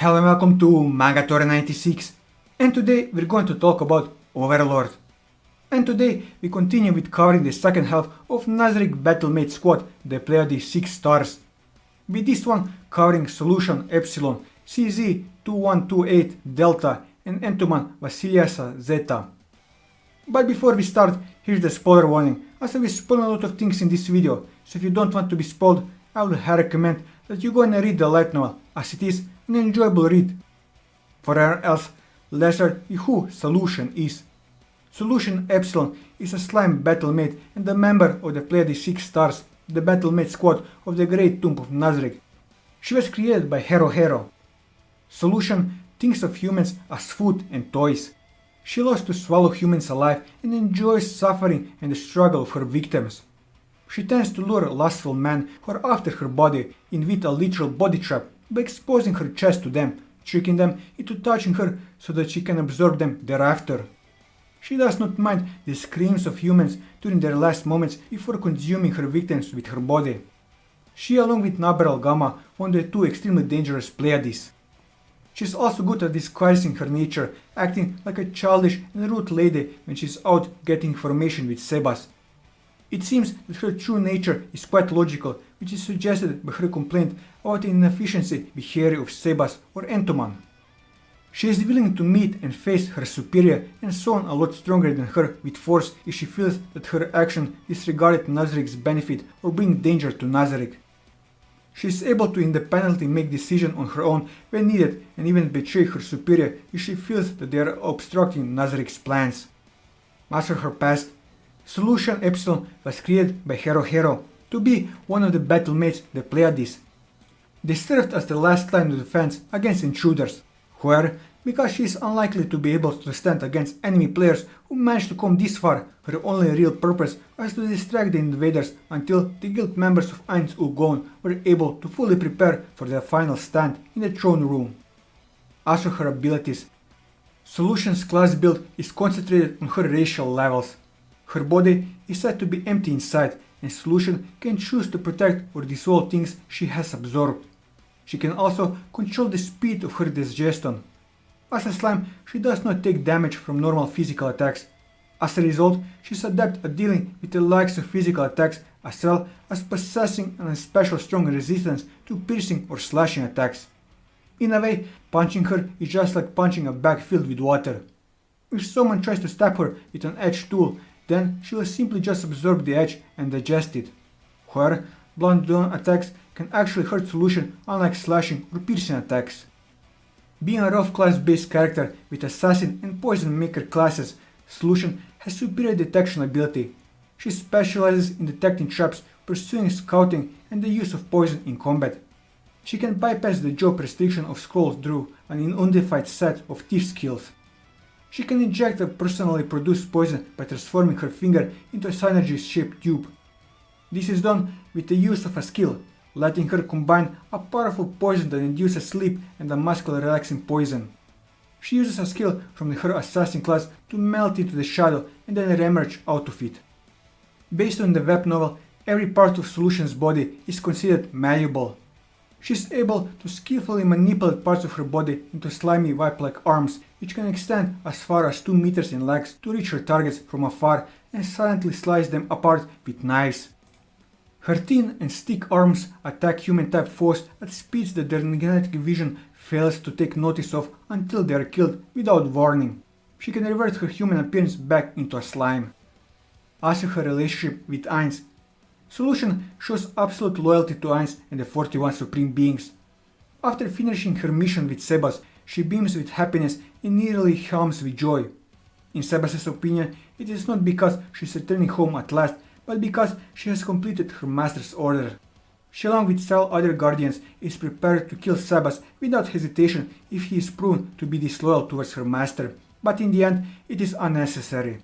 Hello and welcome to Mangatory 96, and today we're going to talk about Overlord. And today we continue with covering the second half of Nazarick Battle-Maid squad, the Pleiades 6 stars. With this one covering Solution Epsilon, CZ2128 Delta and Entoma Vacilissa Zeta. But before we start, here's the spoiler warning, as I will spoil a lot of things in this video, so if you don't want to be spoiled, I would highly recommend that you go and read the light novel, as it is an enjoyable read. For everyone else, let's start with who Solution is. Solution Epsilon is a slime battle-maid and a member of the Pleiades 6 stars, the battle-maid squad of the Great Tomb of Nazarick. She was created by Hero. Solution thinks of humans as food and toys. She loves to swallow humans alive and enjoys suffering and the struggle of her victims. She tends to lure lustful men who are after her body in with a literal body trap by exposing her chest to them, tricking them into touching her so that she can absorb them thereafter. She does not mind the screams of humans during their last moments before consuming her victims with her body. She, along with Naberal Gamma, found the two extremely dangerous Pleiades. She is also good at disguising her nature, acting like a childish and rude lady when she is out getting information with Sebas. It seems that her true nature is quite logical, which is suggested by her complaint about the inefficiency behavior of Sebas or Entoma. She is willing to meet and face her superior and someone a lot stronger than her with force if she feels that her action disregarded Nazarick's benefit or bring danger to Nazarick. She is able to independently make decisions on her own when needed and even betray her superior if she feels that they are obstructing Nazarick's plans. As for her past, Solution Epsilon was created by Hero to be one of the battle-mates, the Pleiades. They served as the last line of defense against intruders. However, because she is unlikely to be able to stand against enemy players who managed to come this far, her only real purpose was to distract the invaders until the guild members of Eins Ulgon were able to fully prepare for their final stand in the throne room. As for her abilities, Solution's class build is concentrated on her racial levels. Her body is said to be empty inside, and Solution can choose to protect or dissolve things she has absorbed. She can also control the speed of her digestion. As a slime, she does not take damage from normal physical attacks. As a result, she is adept at dealing with the likes of physical attacks as well as possessing an especially strong resistance to piercing or slashing attacks. In a way, punching her is just like punching a bag filled with water. If someone tries to stab her with an edged tool, then she will simply just absorb the edge and digest it. However, blunt attacks can actually hurt Solution unlike slashing or piercing attacks. Being a rough class-based character with Assassin and Poison Maker classes, Solution has superior detection ability. She specializes in detecting traps, pursuing scouting and the use of poison in combat. She can bypass the job restriction of scrolls through an undefined set of thief skills. She can inject a personally produced poison by transforming her finger into a synergy-shaped tube. This is done with the use of a skill, letting her combine a powerful poison that induces sleep and a muscular relaxing poison. She uses a skill from her assassin class to melt into the shadow and then re-emerge out of it. Based on the web novel, every part of Solution's body is considered malleable. She is able to skillfully manipulate parts of her body into slimy whip-like arms, which can extend as far as 2 meters in length to reach her targets from afar and silently slice them apart with knives. Her thin and stick arms attack human-type foes at speeds that their genetic vision fails to take notice of until they are killed without warning. She can revert her human appearance back into a slime. As for her relationship with Eins, Solution shows absolute loyalty to Eins and the 41 Supreme Beings. After finishing her mission with Sebas, she beams with happiness and nearly hums with joy. In Sebas' opinion, it is not because she is returning home at last, but because she has completed her master's order. She, along with several other guardians, is prepared to kill Sebas without hesitation if he is proven to be disloyal towards her master, but in the end it is unnecessary.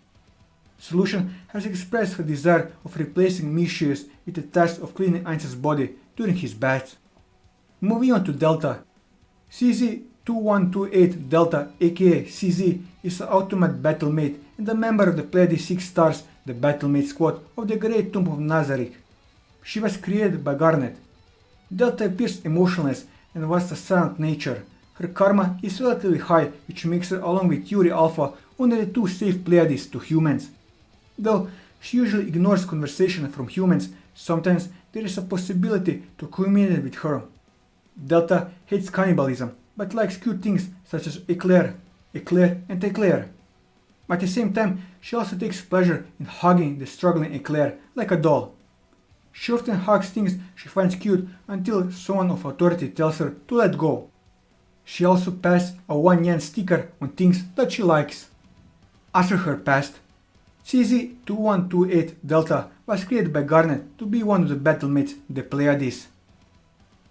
Solution has expressed her desire of replacing Mischievous with the task of cleaning Eins's body during his bath. Moving on to Delta. CZ2128 Delta, aka CZ, is an automat battle-maid and a member of the Pleiades 6 stars, the battle-maid squad of the Great Tomb of Nazarick. She was created by Garnet. Delta appears emotionless and was a silent nature. Her karma is relatively high, which makes her, along with Yuri Alpha, one of the two safe Pleiades to humans. Though she usually ignores conversation from humans, sometimes there is a possibility to communicate with her. Delta hates cannibalism, but likes cute things such as eclair, and eclair. At the same time, she also takes pleasure in hugging the struggling eclair like a doll. She often hugs things she finds cute until someone of authority tells her to let go. She also passes a 1 yen sticker on things that she likes. As for her past, CZ2128 Delta was created by Garnet to be one of the battlemates, the Pleiades.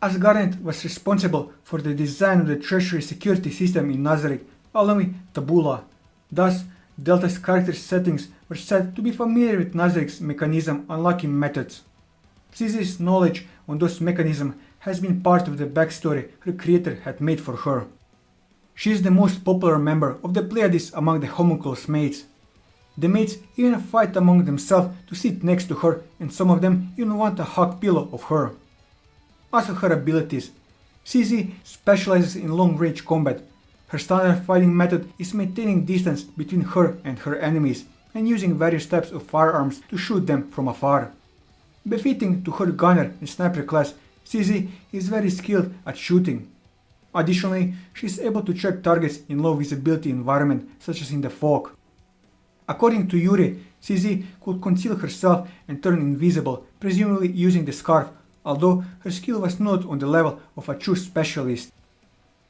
As Garnet was responsible for the design of the treasury security system in Nazarick, along with Tabula. Thus, Delta's character settings were said to be familiar with Nazarick's mechanism unlocking methods. CZ's knowledge on those mechanisms has been part of the backstory her creator had made for her. She is the most popular member of the Pleiades among the homunculus mates. The mates even fight among themselves to sit next to her, and some of them even want a hug pillow of her. As for her abilities, CZ specializes in long-range combat. Her standard fighting method is maintaining distance between her and her enemies, and using various types of firearms to shoot them from afar. Befitting to her gunner and sniper class, CZ is very skilled at shooting. Additionally, she is able to track targets in low visibility environment such as in the fog. According to Yuri, CZ could conceal herself and turn invisible, presumably using the scarf, although her skill was not on the level of a true specialist.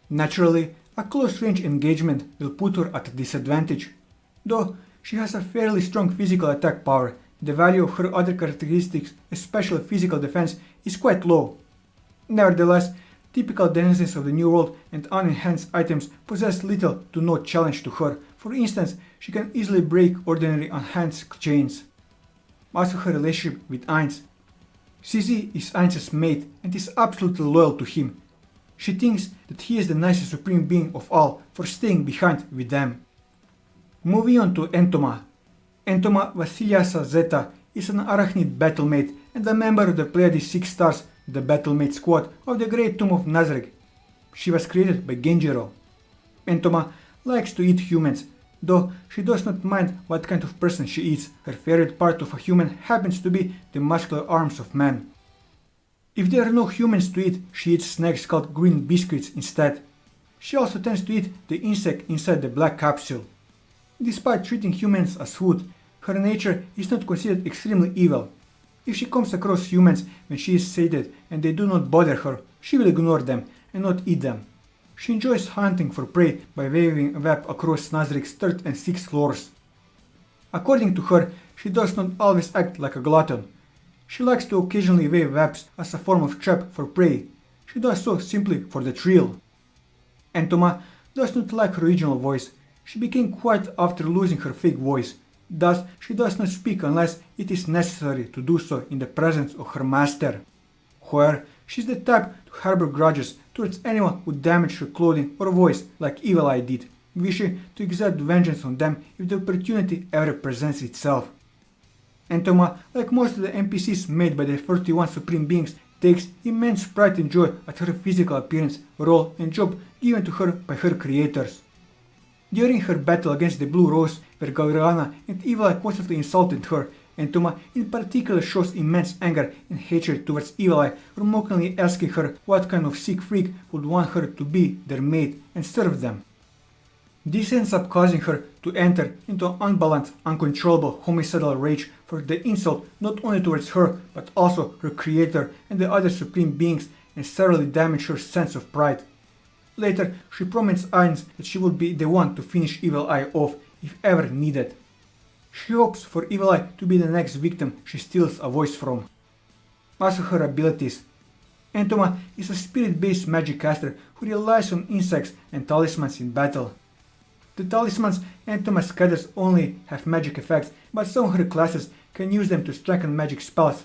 Naturally, a close-range engagement will put her at a disadvantage. Though she has a fairly strong physical attack power, the value of her other characteristics, especially physical defense, is quite low. Nevertheless, typical denizens of the New World and unenhanced items possess little to no challenge to her. For instance, she can easily break ordinary enhanced chains. As for her relationship with Ainz, CZ is Ainz's mate and is absolutely loyal to him. She thinks that he is the nicest supreme being of all for staying behind with them. Moving on to Entoma. Entoma Vasilissa Zeta is an arachnid battlemate and a member of the Pleiades 6 Stars, the battlemate squad of the Great Tomb of Nazarick. She was created by Genjiro. Entoma likes to eat humans, though she does not mind what kind of person she eats. Her favorite part of a human happens to be the muscular arms of man. If there are no humans to eat, she eats snacks called green biscuits instead. She also tends to eat the insect inside the black capsule. Despite treating humans as food, her nature is not considered extremely evil. If she comes across humans when she is sated and they do not bother her, she will ignore them and not eat them. She enjoys hunting for prey by waving a web across Nazarick's 3rd and 6th floors. According to her, she does not always act like a glutton. She likes to occasionally wave webs as a form of trap for prey. She does so simply for the thrill. Entoma does not like her original voice. She became quiet after losing her fake voice. Thus, she does not speak unless it is necessary to do so in the presence of her master. However, she is the type to harbor grudges towards anyone who damaged her clothing or voice like Evil Eye did, wishing to exact vengeance on them if the opportunity ever presents itself. Entoma, like most of the NPCs made by the 31 Supreme Beings, takes immense pride and joy at her physical appearance, role and job given to her by her creators. During her battle against the Blue Rose, where Gauriana and Evil Eye constantly insulted her, Entoma in particular shows immense anger and hatred towards Evil Eye for mockingly asking her what kind of sick freak would want her to be their maid and serve them. This ends up causing her to enter into an unbalanced, uncontrollable homicidal rage for the insult not only towards her but also her creator and the other supreme beings, and severely damage her sense of pride. Later, she promised Ainz that she would be the one to finish Evil Eye off if ever needed. She hopes for Evil Eye to be the next victim she steals a voice from. As for her abilities, Entoma is a spirit-based magic caster who relies on insects and talismans in battle. The talismans Entoma scatters only have magic effects, but some of her classes can use them to strengthen magic spells.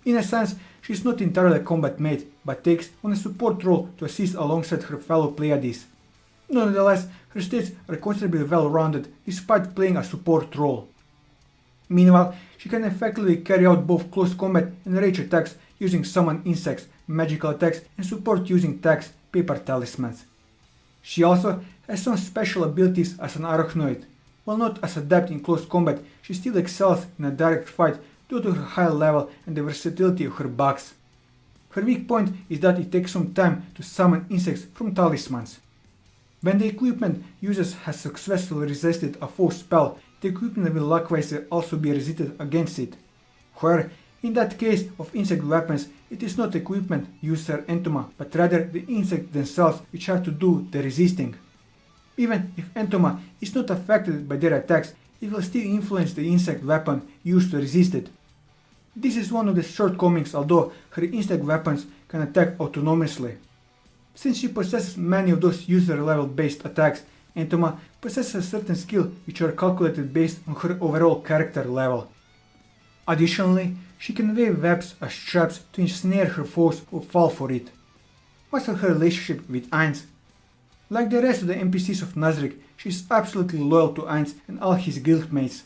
In a sense, she is not entirely a combat mate, but takes on a support role to assist alongside her fellow Pleiades. Nonetheless, her states are considerably well-rounded despite playing a support role. Meanwhile, she can effectively carry out both close combat and rage attacks using summon insects, magical attacks, and support using tags, paper talismans. She also has some special abilities as an arachnoid. While not as adept in close combat, she still excels in a direct fight due to her high level and the versatility of her bugs. Her weak point is that it takes some time to summon insects from talismans. When the equipment used has successfully resisted a foe spell, the equipment will likewise also be resisted against it. However, in that case of insect weapons, it is not equipment user Entoma, but rather the insects themselves which have to do the resisting. Even if Entoma is not affected by their attacks, it will still influence the insect weapon used to resist it. This is one of the shortcomings, although her insect weapons can attack autonomously. Since she possesses many of those user level based attacks, Entoma possesses a certain skill which are calculated based on her overall character level. Additionally, she can wave webs as traps to ensnare her foes who fall for it. What's her relationship with Ainz? Like the rest of the NPCs of Nazarick, she is absolutely loyal to Ainz and all his guildmates.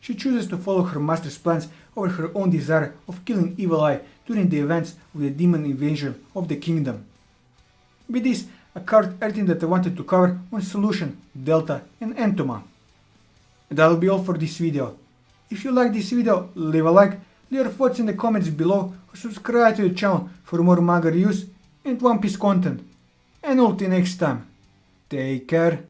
She chooses to follow her master's plans over her own desire of killing Evil Eye during the events of the demon invasion of the kingdom. With this, I covered everything that I wanted to cover on Solution, Delta and Entoma. And that'll be all for this video. If you like this video, leave a like, leave your thoughts in the comments below, or subscribe to the channel for more manga reviews and One Piece content. And until next time, take care.